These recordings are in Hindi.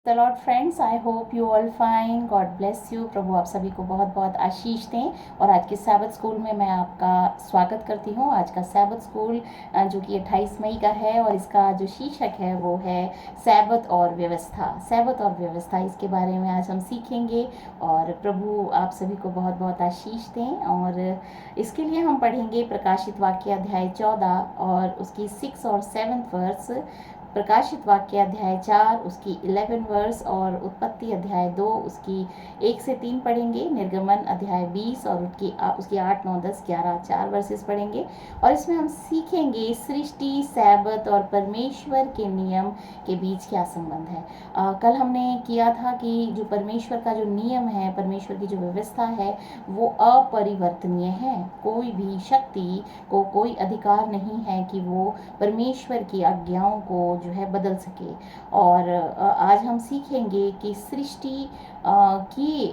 The Lord friends, I hope you all fine. God bless you. प्रभु आप सभी को बहुत बहुत आशीष दें। और आज के सैबत स्कूल में मैं आपका स्वागत करती हूँ। आज का सैबत स्कूल जो कि 28 मई का है और इसका जो शीर्षक है वो है सैबत और व्यवस्था। सैबत और व्यवस्था, इसके बारे में आज हम सीखेंगे और प्रभु आप सभी को बहुत बहुत आशीष दें। और इसके लिए हम पढ़ेंगे प्रकाशित वाक्य अध्याय 14 और उसकी 6 और 7 वर्स, प्रकाशित वाक्य अध्याय 4 उसकी 11 वर्स और उत्पत्ति अध्याय 2 उसकी 1 से 3 पढ़ेंगे। निर्गमन अध्याय 20 और उसकी 8, 9, 10, 11 4 वर्सेस पढ़ेंगे। और इसमें हम सीखेंगे सृष्टि, सैबत और परमेश्वर के नियम के बीच क्या संबंध है। कल हमने किया था कि जो परमेश्वर का जो नियम है, परमेश्वर की जो व्यवस्था है वो अपरिवर्तनीय है। कोई भी शक्ति को कोई अधिकार नहीं है कि वो परमेश्वर की आज्ञाओं को जो है बदल सके। और आज हम सीखेंगे कि सृष्टि की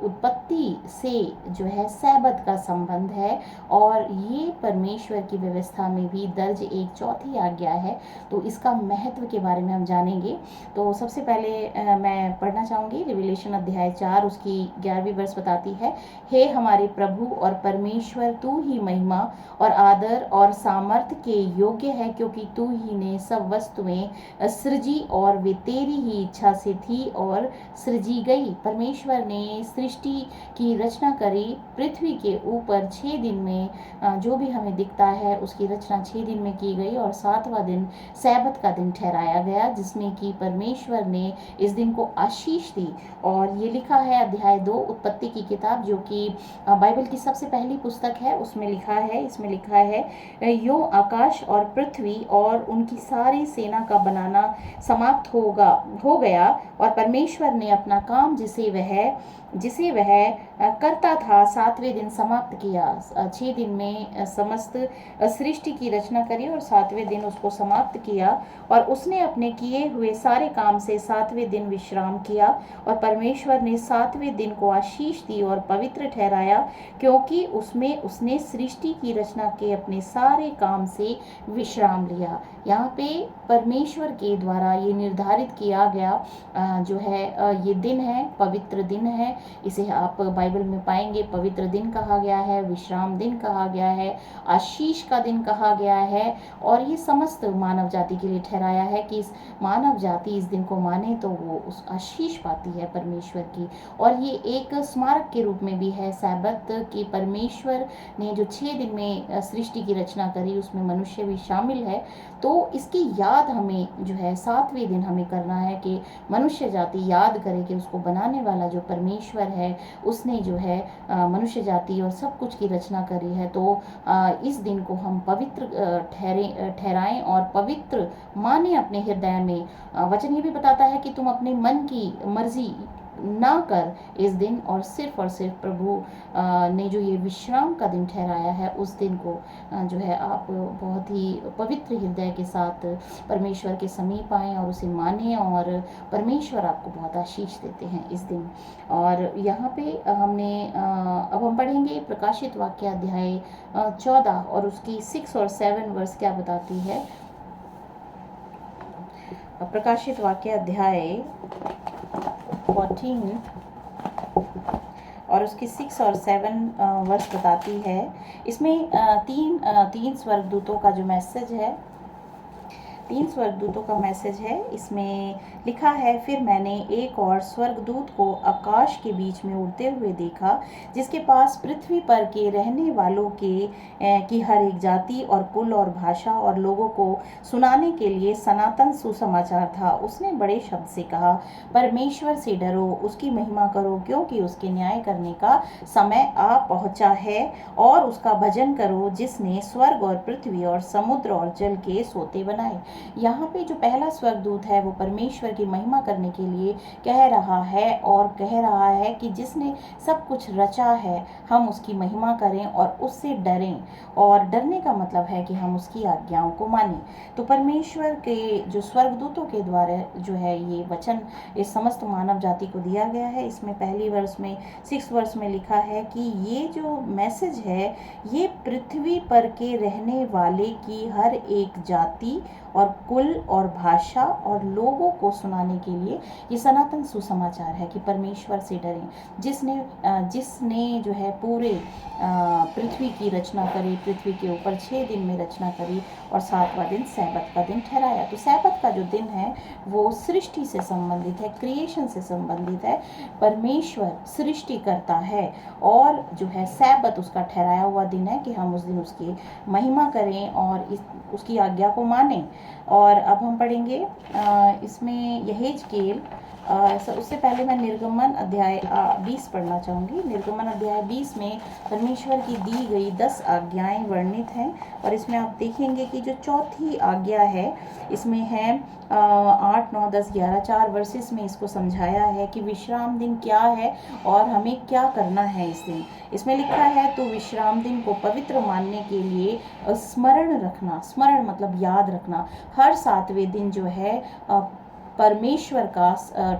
उत्पत्ति से जो है सैबत का संबंध है और ये परमेश्वर की व्यवस्था में भी दर्ज एक चौथी आज्ञा है। तो इसका महत्व के बारे में हम जानेंगे। तो सबसे पहले मैं पढ़ना चाहूँगी रिविलेशन अध्याय 4 उसकी 11वीं वर्स बताती है, हे हमारे प्रभु और परमेश्वर, तू ही महिमा और आदर और सामर्थ्य के योग्य है, क्योंकि तू ही ने सब वस्तुएं सृजी और वे तेरी ही इच्छा से थी और सृजी गई। परमेश्वर ने सृष्टि की रचना करी पृथ्वी के ऊपर 6 दिन में। जो भी हमें दिखता है उसकी रचना 6 दिन में की गई और 7वां दिन सैबत का दिन ठहराया गया, जिसमें कि परमेश्वर ने इस दिन को आशीष दी। और ये लिखा है अध्याय 2 उत्पत्ति की किताब, जो कि बाइबल की सबसे पहली पुस्तक है, उसमें लिखा है, इसमें लिखा है, यो आकाश और पृथ्वी और उनकी सारी सेना का बनाना समाप्त हो गया और परमेश्वर ने अपना काम जिसे वह करता था 7वें दिन समाप्त किया। 6 दिन में समस्त सृष्टि की रचना करी और 7वें दिन उसको समाप्त किया। और उसने अपने किए हुए सारे काम से 7वें दिन विश्राम किया और परमेश्वर ने 7वें दिन को आशीष दी और पवित्र ठहराया, क्योंकि उसमें उसने सृष्टि की रचना के अपने सारे काम से विश्राम लिया। यहाँ पे परमेश्वर के द्वारा ये निर्धारित किया गया जो है ये दिन है, पवित्र दिन है। इसे आप बाइबल में पाएंगे, पवित्र दिन कहा गया है, विश्राम दिन कहा गया है, आशीष का दिन कहा गया है। और ये समस्त मानव जाति के लिए ठहराया है कि इस मानव जाति इस दिन को माने तो वो उस आशीष पाती है परमेश्वर की। और ये एक स्मारक के रूप में भी है सैबत कि परमेश्वर ने जो 6 दिन में सृष्टि की रचना करी उसमें मनुष्य भी शामिल है। तो इसकी याद हमें जो है 7वें दिन हमें करना है कि मनुष्य जाति याद करे कि उसको बनाने वाला जो परमेश्वर है उसने जो है मनुष्य जाति और सब कुछ की रचना करी है। तो इस दिन को हम पवित्र ठहराएं और पवित्र माने अपने हृदय में। वचन ये भी बताता है कि तुम अपने मन की मर्जी ना कर इस दिन, और सिर्फ प्रभु ने जो ये विश्राम का दिन ठहराया है उस दिन को जो है आप बहुत ही पवित्र हृदय के साथ परमेश्वर के समीप आएँ और उसे माने और परमेश्वर आपको बहुत आशीष देते हैं इस दिन। और यहाँ पे अब हम पढ़ेंगे प्रकाशित वाक्य अध्याय 14 और उसकी 6 और 7 वर्स क्या बताती है। प्रकाशित वाक्य अध्याय 14 और उसकी 6 और 7 वर्ष बताती है। इसमें तीन स्वर्गदूतों का जो मैसेज है, 3 स्वर्गदूतों का मैसेज है। इसमें लिखा है, फिर मैंने एक और स्वर्गदूत को आकाश के बीच में उड़ते हुए देखा, जिसके पास पृथ्वी पर के रहने वालों की हर एक जाति और कुल और भाषा और लोगों को सुनाने के लिए सनातन सुसमाचार था। उसने बड़े शब्द से कहा, परमेश्वर से डरो, उसकी महिमा करो, क्योंकि उसके न्याय करने का समय आ पहुंचा है, और उसका भजन करो, जिसने स्वर्ग और पृथ्वी और समुद्र और जल के सोते बनाए। यहाँ पे जो पहला स्वर्गदूत है वो परमेश्वर की महिमा करने के लिए कह रहा है और कह रहा है कि जिसने सब कुछ रचा है हम उसकी महिमा करें और उससे डरें। और डरने का मतलब है कि हम उसकी आज्ञाओं को मानें। तो परमेश्वर के जो स्वर्गदूतों के द्वारा जो है ये वचन इस समस्त मानव जाति को दिया गया है। इसमें पहली वर्ष में 6 वर्ष में लिखा है कि ये जो मैसेज है ये पृथ्वी पर के रहने वाले की हर एक जाति और कुल और भाषा और लोगों को सुनाने के लिए ये सनातन सुसमाचार है कि परमेश्वर से डरें, जिसने जो है पूरे पृथ्वी की रचना करी, पृथ्वी के ऊपर 6 दिन में रचना करी और 7वां दिन सैबत का दिन ठहराया। तो सैबत का जो दिन है वो सृष्टि से संबंधित है, क्रिएशन से संबंधित है। परमेश्वर सृष्टि करता है और जो है सैबत उसका ठहराया हुआ दिन है कि हम उस दिन उसकी महिमा करें और उसकी आज्ञा को मानें। और अब हम पढ़ेंगे इसमें यहेजकेल, उससे पहले मैं निर्गमन अध्याय 20 पढ़ना चाहूँगी। निर्गमन अध्याय 20 में परमेश्वर की दी गई 10 आज्ञाएं वर्णित हैं और इसमें आप देखेंगे कि जो चौथी आज्ञा है इसमें है 8, 9, 10, 11 4 वर्सेस में इसको समझाया है कि विश्राम दिन क्या है और हमें क्या करना है इस दिन। इसमें लिखा है तो विश्राम दिन को पवित्र मानने के लिए स्मरण रखना, स्मरण मतलब याद रखना, हर 7वें दिन जो है परमेश्वर का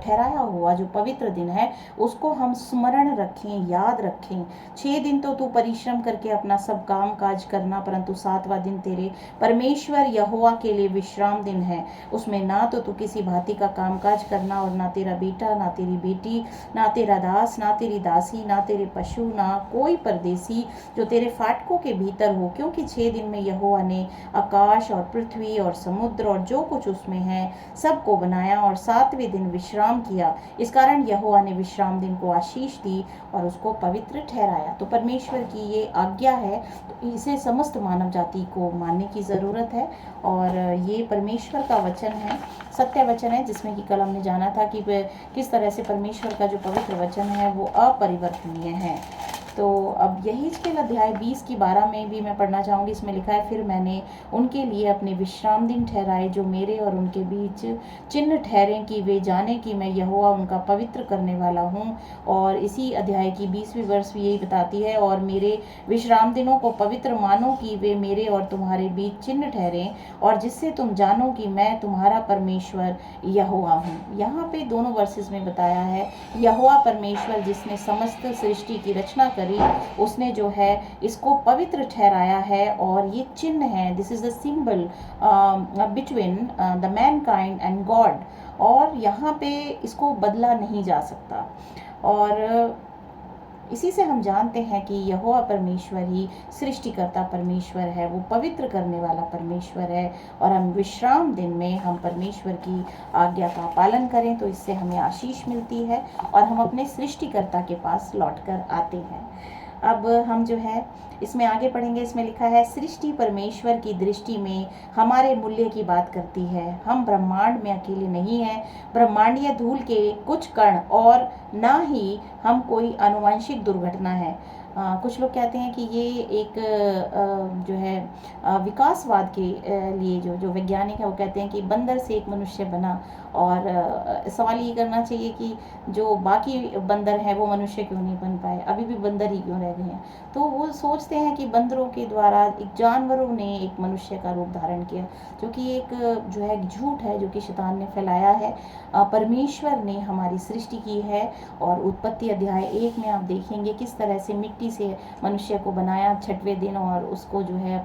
ठहराया हुआ जो पवित्र दिन है उसको हम स्मरण रखें, याद रखें। 6 दिन तो तू परिश्रम करके अपना सब काम काज करना, परंतु 7वां दिन तेरे परमेश्वर यहोवा के लिए विश्राम दिन है। उसमें ना तो तू किसी भांति का काम काज करना और ना तेरा बेटा, ना तेरी बेटी, ना तेरा दास, ना तेरी दासी, ना तेरे पशु, ना कोई परदेसी जो तेरे फाटकों के भीतर हो, क्योंकि 6 दिन में यहोवा ने आकाश और पृथ्वी और समुद्र और जो कुछ उसमें है सबको बनाया और 7वें दिन विश्राम किया। इस कारण यहोवा ने विश्राम दिन को आशीष दी और उसको पवित्र ठहराया। तो परमेश्वर की ये आज्ञा है, तो इसे समस्त मानव जाति को मानने की ज़रूरत है। और ये परमेश्वर का वचन है, सत्य वचन है, जिसमें कि कल हमने जाना था कि किस तरह से परमेश्वर का जो पवित्र वचन है वो अपरिवर्तनीय है। तो अब यहेजकेल अध्याय 20 की 12 में भी मैं पढ़ना चाहूँगी। इसमें लिखा है फिर मैंने उनके लिए अपने विश्राम दिन ठहराए जो मेरे और उनके बीच चिन्ह ठहरे कि वे जाने कि मैं यहोवा उनका पवित्र करने वाला हूँ। और इसी अध्याय की 20वीं वर्ष भी यही बताती है और मेरे विश्राम दिनों को पवित्र मानो कि वे मेरे और तुम्हारे बीच चिन्ह ठहरे और जिससे तुम जानो कि मैं तुम्हारा परमेश्वर यहोवा हूँ। यहाँ पे दोनों वर्सेस में बताया है यहोवा परमेश्वर जिसने समस्त सृष्टि की रचना करी, उसने जो है इसको पवित्र ठहराया है और ये चिन्ह है, this is the symbol between the Mankind and God. और यहाँ पे इसको बदला नहीं जा सकता। और इसी से हम जानते हैं कि यहोवा परमेश्वर ही सृष्टिकर्ता परमेश्वर है, वो पवित्र करने वाला परमेश्वर है। और हम विश्राम दिन में हम परमेश्वर की आज्ञा का पालन करें तो इससे हमें आशीष मिलती है और हम अपने सृष्टिकर्ता के पास लौटकर आते हैं। अब हम जो है इसमें आगे पढ़ेंगे। इसमें लिखा है सृष्टि परमेश्वर की दृष्टि में हमारे मूल्य की बात करती है। हम ब्रह्मांड में अकेले नहीं हैं, ब्रह्मांडीय धूल के कुछ कण और ना ही हम कोई आनुवंशिक दुर्घटना है। कुछ लोग कहते हैं कि ये एक जो है विकासवाद के लिए जो वैज्ञानिक है वो कहते हैं कि बंदर से एक मनुष्य बना। और सवाल ये करना चाहिए कि जो बाकी बंदर हैं वो मनुष्य क्यों नहीं बन पाए, अभी भी बंदर ही क्यों रह गए हैं। तो वो सोचते हैं कि बंदरों के द्वारा एक जानवरों ने एक मनुष्य का रूप धारण किया, जो कि एक जो है झूठ है जो कि शैतान ने फैलाया है। परमेश्वर ने हमारी सृष्टि की है और उत्पत्ति अध्याय 1 में आप देखेंगे किस तरह से मिट्टी से मनुष्य को बनाया 6वें दिन और उसको जो है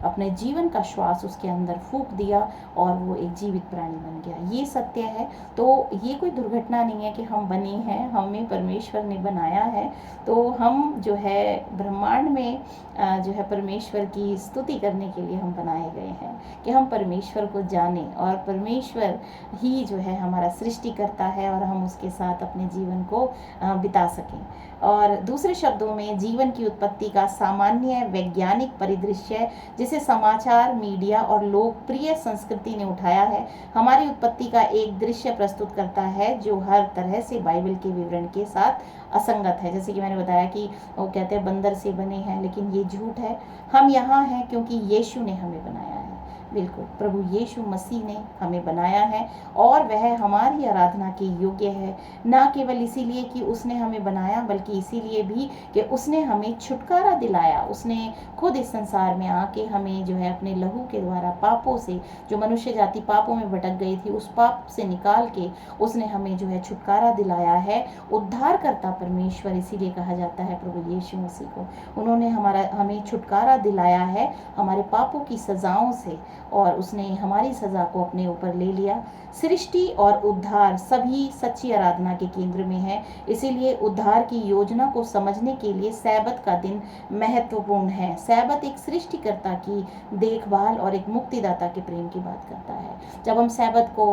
अपने जीवन का श्वास उसके अंदर फूंक दिया और वो एक जीवित प्राणी बन गया। ये सत्य है। तो ये कोई दुर्घटना नहीं है कि हम बने हैं, हमें परमेश्वर ने बनाया है। तो हम जो है ब्रह्मांड में जो है परमेश्वर की स्तुति करने के लिए हम बनाए गए हैं कि हम परमेश्वर को जानें और परमेश्वर ही जो है हमारा सृष्टि करता है और हम उसके साथ अपने जीवन को बिता सकें। और दूसरे शब्दों में जीवन की उत्पत्ति का सामान्य वैज्ञानिक परिदृश्य जिसे समाचार, मीडिया और लोकप्रिय संस्कृति ने उठाया है, हमारी उत्पत्ति का एक दृश्य प्रस्तुत करता है जो हर तरह से बाइबल के विवरण के साथ असंगत है। जैसे कि मैंने बताया कि वो कहते हैं बंदर से बने हैं, लेकिन ये झूठ है। हम यहाँ हैं क्योंकि यीशु ने हमें बनाया है। बिल्कुल, प्रभु यीशु मसीह ने हमें बनाया है और वह हमारी आराधना के योग्य है, ना केवल इसीलिए कि उसने हमें बनाया बल्कि इसीलिए भी कि उसने हमें छुटकारा दिलाया। उसने खुद इस संसार में आके हमें जो है अपने लहू के द्वारा पापों से, जो मनुष्य जाति पापों में भटक गई थी, उस पाप से निकाल के उसने हमें जो है छुटकारा दिलाया है। उद्धारकर्ता परमेश्वर इसीलिए कहा जाता है प्रभु यीशु मसीह को। उन्होंने हमें छुटकारा दिलाया है हमारे पापों की सजाओं से और उसने हमारी सज़ा को अपने ऊपर ले लिया। सृष्टि और उद्धार सभी सच्ची आराधना के केंद्र में है। इसीलिए उद्धार की योजना को समझने के लिए सैबत का दिन महत्वपूर्ण है। सैबत एक सृष्टिकर्ता की देखभाल और एक मुक्तिदाता के प्रेम की बात करता है। जब हम सैबत को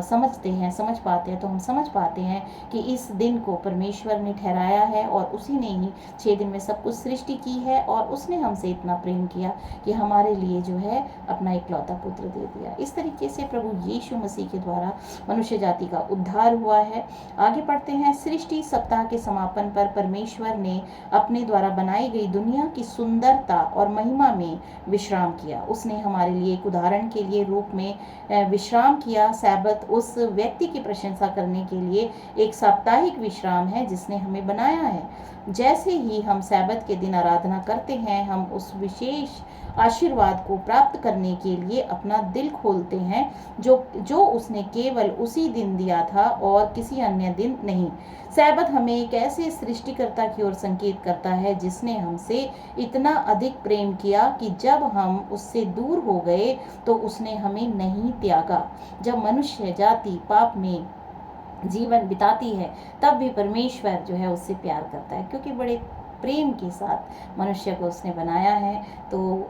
समझते हैं, समझ पाते हैं, तो हम समझ पाते हैं कि इस दिन को परमेश्वर ने ठहराया है और उसी ने ही 6 दिन में सब कुछ सृष्टि की है और उसने हमसे इतना प्रेम किया कि हमारे लिए जो है अपना इकलौता पुत्र दे दिया। इस तरीके से प्रभु यीशु मसीह के द्वारा मनुष्य जाति का उद्धार हुआ है। आगे पढ़ते हैं। सृष्टि सप्ताह के समापन पर परमेश्वर ने अपने द्वारा बनाई गई दुनिया की सुंदरता और महिमा में विश्राम किया। उसने हमारे लिए एक उदाहरण के लिए रूप में विश्राम किया। सैबत उस व्यक्ति की प्रशंसा करने के लिए एक साप्ताहिक विश्राम है जिसने हमें बनाया है। जैसे ही हम सैबत के दिन आराधना करते हैं, हम उस विशेष आशीर्वाद को प्राप्त करने के लिए अपना दिल खोलते हैं जो उसने केवल उसी दिन दिया था और किसी अन्य दिन नहीं। सैबत हमें एक ऐसे सृष्टिकर्ता की ओर संकेत करता है जिसने हमसे इतना अधिक प्रेम किया कि जब हम उससे दूर हो गए तो उसने हमें नहीं त्यागा। जब मनुष्य जाति पाप में जीवन बिताती है तब भी परमेश्वर जो है उससे प्यार करता है, क्योंकि बड़े प्रेम के साथ मनुष्य को उसने बनाया है। तो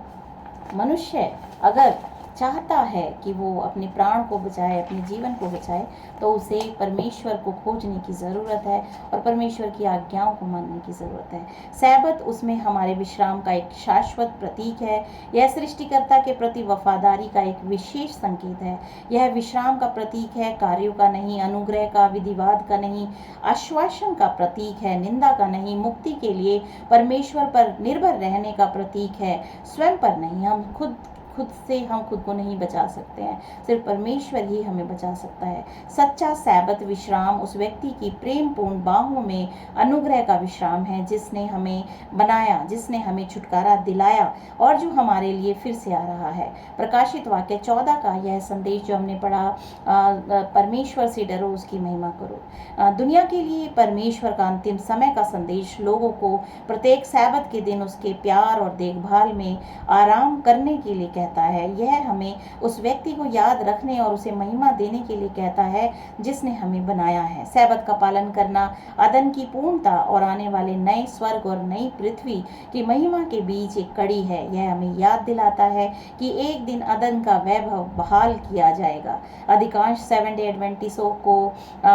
मनुष्य अगर चाहता है कि वो अपने प्राण को बचाए, अपने जीवन को बचाए, तो उसे परमेश्वर को खोजने की ज़रूरत है और परमेश्वर की आज्ञाओं को मानने की ज़रूरत है। सैबत उसमें हमारे विश्राम का एक शाश्वत प्रतीक है। यह सृष्टिकर्ता के प्रति वफादारी का एक विशेष संकेत है। यह विश्राम का प्रतीक है, कार्यों का नहीं, अनुग्रह का, विधिवाद का नहीं, आश्वासन का प्रतीक है, निंदा का नहीं, मुक्ति के लिए परमेश्वर पर निर्भर रहने का प्रतीक है, स्वयं पर नहीं। हम खुद से हम खुद को नहीं बचा सकते हैं, सिर्फ परमेश्वर ही हमें बचा सकता है। सच्चा सैबत विश्राम उस व्यक्ति की प्रेमपूर्ण बाहों में अनुग्रह का विश्राम है जिसने हमें बनाया, जिसने हमें छुटकारा दिलाया और जो हमारे लिए फिर से आ रहा है। प्रकाशित वाक्य 14 का यह संदेश जो हमने पढ़ा, परमेश्वर से डरो, उसकी महिमा करो। दुनिया के लिए परमेश्वर का अंतिम समय का संदेश लोगों को प्रत्येक सैबत के दिन उसके प्यार और देखभाल में आराम करने के लिए कहता है। यह हमें उस व्यक्ति को याद रखने और उसे महिमा देने के लिए कहता है जिसने हमें बनाया है। सैबत का पालन करना अदन की पूर्णता और आने वाले नए स्वर्ग और नई पृथ्वी की महिमा के बीच एक कड़ी है। यह हमें याद दिलाता है कि एक दिन अदन का वैभव बहाल किया जाएगा। अधिकांश 7 डे एडवेंटिस्टों को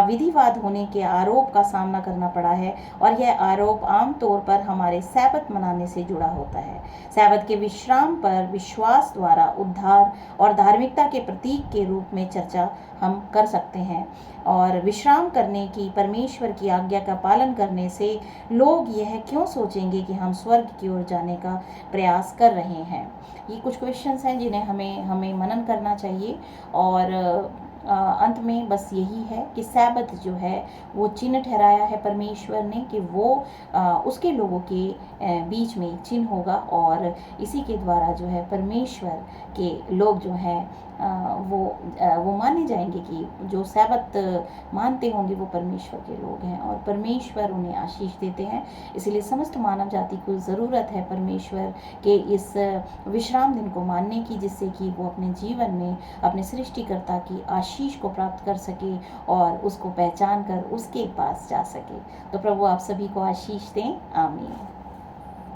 विधिवाद होने के आरोप का सामना करना पड़ा है और यह आरोप आमतौर पर हमारे सैबत मनाने से जुड़ा होता है। सैबत के विश्राम पर विश्वास द्वारा उद्धार और धार्मिकता के प्रतीक के रूप में चर्चा हम कर सकते हैं। और विश्राम करने की परमेश्वर की आज्ञा का पालन करने से लोग यह क्यों सोचेंगे कि हम स्वर्ग की ओर जाने का प्रयास कर रहे हैं। ये कुछ क्वेश्चंस हैं जिन्हें हमें मनन करना चाहिए। और अंत में बस यही है कि सैबत जो है वो चिन्ह ठहराया है परमेश्वर ने कि वो उसके लोगों के बीच में चिन्ह होगा और इसी के द्वारा जो है परमेश्वर के लोग जो हैं वो माने जाएंगे कि जो सैबत मानते होंगे वो परमेश्वर के लोग हैं और परमेश्वर उन्हें आशीष देते हैं। इसलिए समस्त मानव जाति को ज़रूरत है परमेश्वर के इस विश्राम दिन को मानने की, जिससे कि वो अपने जीवन में अपने सृष्टिकर्ता की आशीष को प्राप्त कर सके और उसको पहचान कर उसके पास जा सके। तो प्रभु आप सभी को आशीष दें। आमीन।